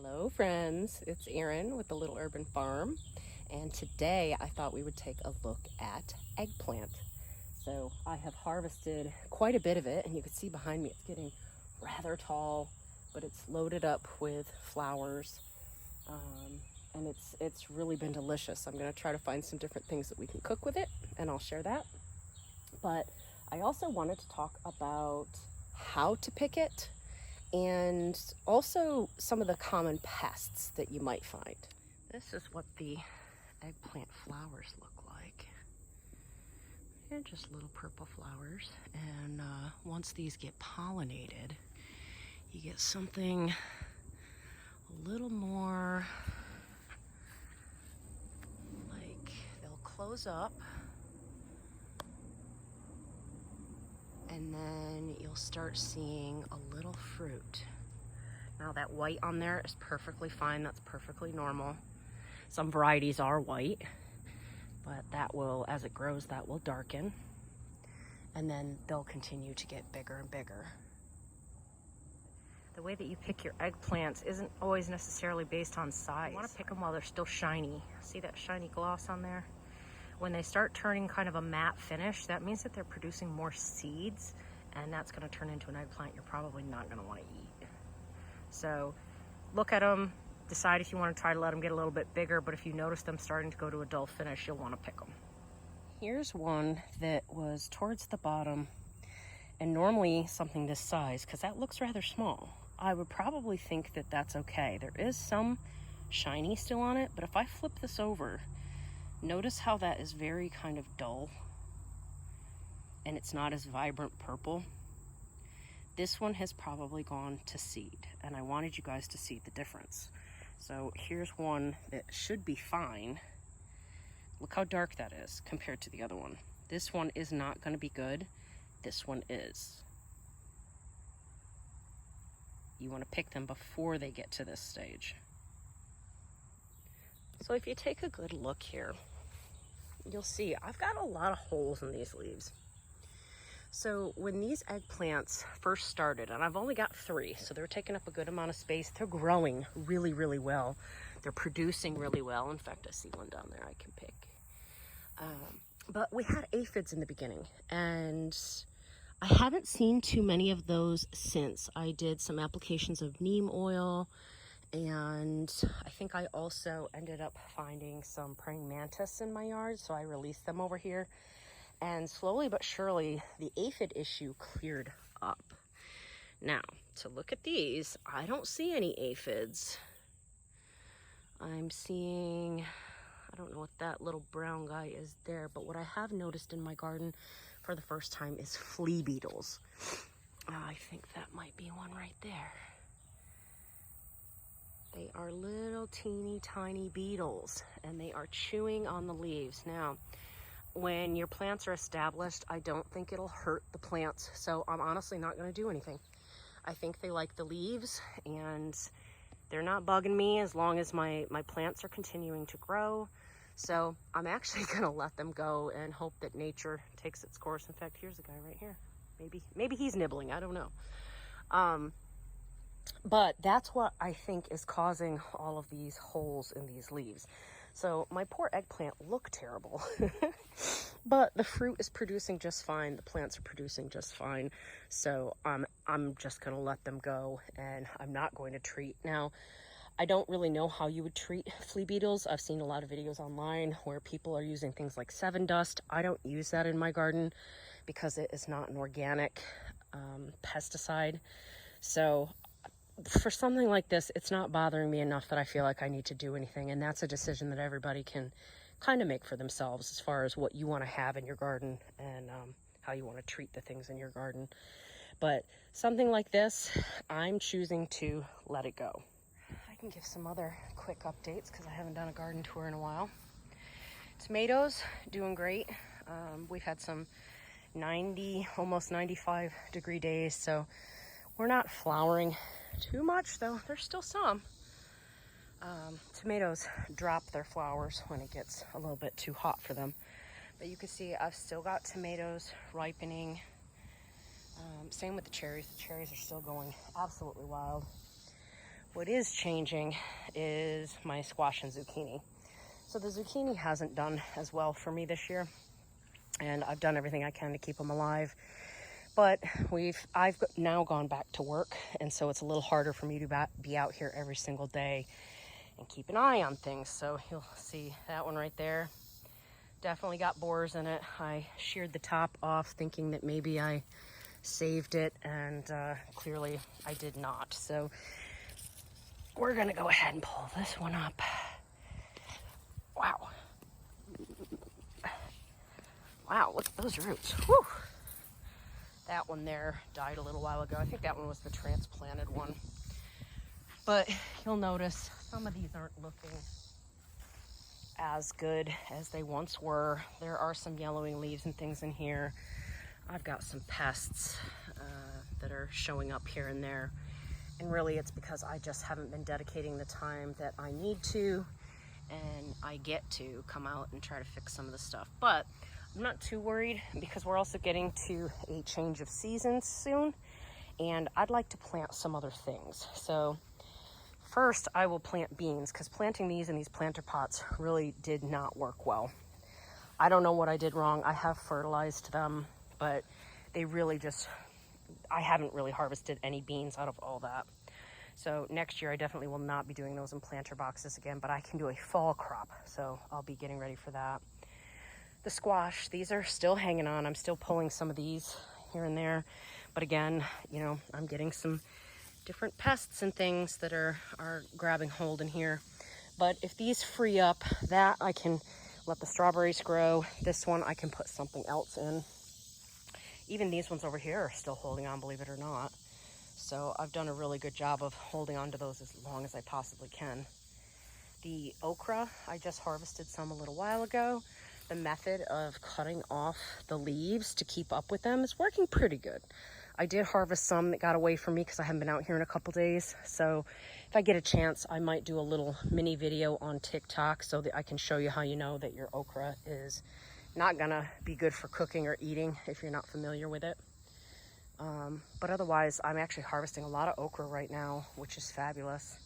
Hello friends, it's Erin with the Little Urban Farm, and today I thought we would take a look at eggplant. So I have harvested quite a bit of it, and you can see behind me it's getting rather tall, but it's loaded up with flowers, and it's really been delicious. I'm going to try to find some different things that we can cook with it, and I'll share that. But I also wanted to talk about how to pick it, and also some of the common pests that you might find. This is what the eggplant flowers look like. They're just little purple flowers, and once these get pollinated, you get something a little more like they'll close up, and then you'll start seeing a little fruit. Now that white on there is perfectly fine. That's perfectly normal. Some varieties are white, but that will, as it grows, that will darken. And then they'll continue to get bigger and bigger. The way that you pick your eggplants isn't always necessarily based on size. You want to pick them while they're still shiny. See that shiny gloss on there? When they start turning kind of a matte finish, that means that they're producing more seeds, and that's going to turn into an eggplant you're probably not going to want to eat. So look at them, decide if you want to try to let them get a little bit bigger, but if you notice them starting to go to a dull finish, you'll want to pick them. Here's one that was towards the bottom, and normally something this size, because that looks rather small, I would probably think that that's okay. There is some shiny still on it, but if I flip this over, notice how that is very kind of dull, and it's not as vibrant purple. This one has probably gone to seed, and I wanted you guys to see the difference. So here's one that should be fine. Look how dark that is compared to the other one. This one is not going to be good. This one is. You want to pick them before they get to this stage. So if you take a good look here, you'll see I've got a lot of holes in these leaves. So when these eggplants first started, and I've only got 3, so they're taking up a good amount of space. They're growing really, really well. They're producing really well. In fact, I see one down there I can pick. But we had aphids in the beginning, and I haven't seen too many of those since. I did some applications of neem oil, and I think I also ended up finding some praying mantis in my yard, so I released them over here. And slowly but surely, the aphid issue cleared up. Now, to look at these, I don't see any aphids. I'm seeing, I don't know what that little brown guy is there, but what I have noticed in my garden for the first time is flea beetles. I think that might be one right there. They are little teeny tiny beetles, and they are chewing on the leaves. Now, when your plants are established, I don't think it'll hurt the plants, so I'm honestly not going to do anything. I think they like the leaves, and they're not bugging me as long as my plants are continuing to grow. So I'm actually going to let them go and hope that nature takes its course. In fact, here's a guy right here. Maybe he's nibbling, I don't know. But that's what I think is causing all of these holes in these leaves. So my poor eggplant look terrible, but the fruit is producing just fine. The plants are producing just fine. So I'm just going to let them go, and I'm not going to treat. Now, I don't really know how you would treat flea beetles. I've seen a lot of videos online where people are using things like 7 dust. I don't use that in my garden because it is not an organic pesticide. So for something like this, it's not bothering me enough that I feel like I need to do anything. And that's a decision that everybody can kind of make for themselves as far as what you want to have in your garden and how you want to treat the things in your garden. But something like this, I'm choosing to let it go. I can give some other quick updates because I haven't done a garden tour in a while. Tomatoes, doing great. We've had some 90, almost 95 degree days, so we're not flowering too much, though there's still some. Tomatoes drop their flowers when it gets a little bit too hot for them. But you can see I've still got tomatoes ripening. Same with the cherries. The cherries are still going absolutely wild. What is changing is my squash and zucchini. So the zucchini hasn't done as well for me this year, and I've done everything I can to keep them alive. But I've now gone back to work, and so it's a little harder for me to be out here every single day and keep an eye on things. So you'll see that one right there. Definitely got borers in it. I sheared the top off thinking that maybe I saved it, and clearly I did not. So we're gonna go ahead and pull this one up. Wow. Wow, look at those roots. Whew. That one there died a little while ago. I think that one was the transplanted one. But you'll notice some of these aren't looking as good as they once were. There are some yellowing leaves and things in here. I've got some pests that are showing up here and there. And really it's because I just haven't been dedicating the time that I need to, and I get to come out and try to fix some of the stuff. But I'm not too worried because we're also getting to a change of seasons soon, and I'd like to plant some other things. So first I will plant beans, because planting these in these planter pots really did not work well. I don't know what I did wrong. I have fertilized them, but they really just, I haven't really harvested any beans out of all that. So next year I definitely will not be doing those in planter boxes again, but I can do a fall crop, so I'll be getting ready for that. The squash, these are still hanging on. I'm still pulling some of these here and there, but again, you know, I'm getting some different pests and things that are grabbing hold in here. But if these free up, that I can let the strawberries grow. This one I can put something else in. Even these ones over here are still holding on, believe it or not. So I've done a really good job of holding on to those as long as I possibly can. The okra, I just harvested some a little while ago. The method of cutting off the leaves to keep up with them is working pretty good. I did harvest some that got away from me because I haven't been out here in a couple days. So if I get a chance, I might do a little mini video on TikTok so that I can show you how you know that your okra is not gonna be good for cooking or eating if you're not familiar with it. But otherwise, I'm actually harvesting a lot of okra right now, which is fabulous.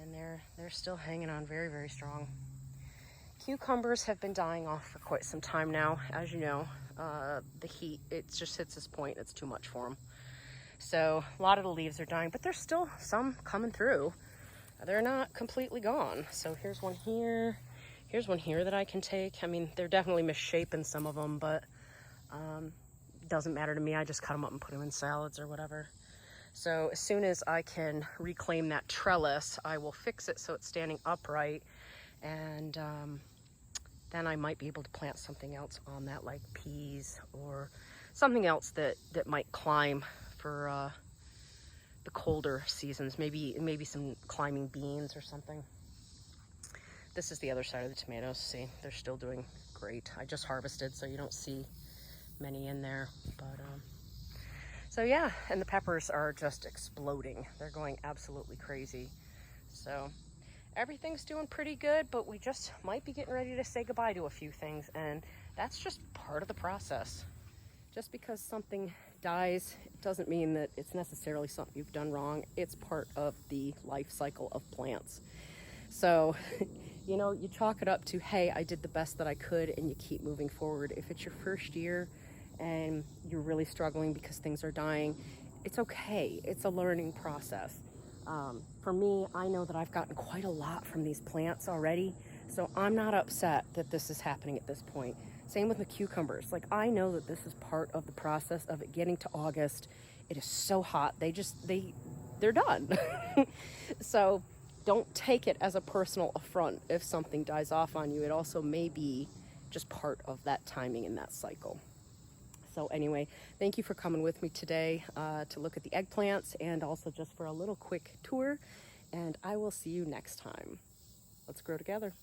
And they're still hanging on very, very strong. Cucumbers have been dying off for quite some time now. As you know, the heat, it just hits this point, it's too much for them. So a lot of the leaves are dying, but there's still some coming through. They're not completely gone. So here's one here. Here's one here that I can take. I mean, they're definitely misshapen, some of them, but doesn't matter to me. I just cut them up and put them in salads or whatever. So as soon as I can reclaim that trellis, I will fix it so it's standing upright, and then I might be able to plant something else on that, like peas or something else that might climb for the colder seasons. Maybe some climbing beans or something. This is the other side of the tomatoes. See, they're still doing great. I just harvested, so you don't see many in there. But so yeah, and the peppers are just exploding. They're going absolutely crazy. So everything's doing pretty good, but we just might be getting ready to say goodbye to a few things, and that's just part of the process. Just because something dies, it doesn't mean that it's necessarily something you've done wrong. It's part of the life cycle of plants. So, you know, you chalk it up to, hey, I did the best that I could, and you keep moving forward. If it's your first year and you're really struggling because things are dying, it's okay. It's a learning process. For me, I know that I've gotten quite a lot from these plants already, so I'm not upset that this is happening at this point. Same with the cucumbers. Like, I know that this is part of the process of it getting to August. It is so hot. They're done. So don't take it as a personal affront if something dies off on you. It also may be just part of that timing in that cycle. So anyway, thank you for coming with me today to look at the eggplants, and also just for a little quick tour, and I will see you next time. Let's grow together.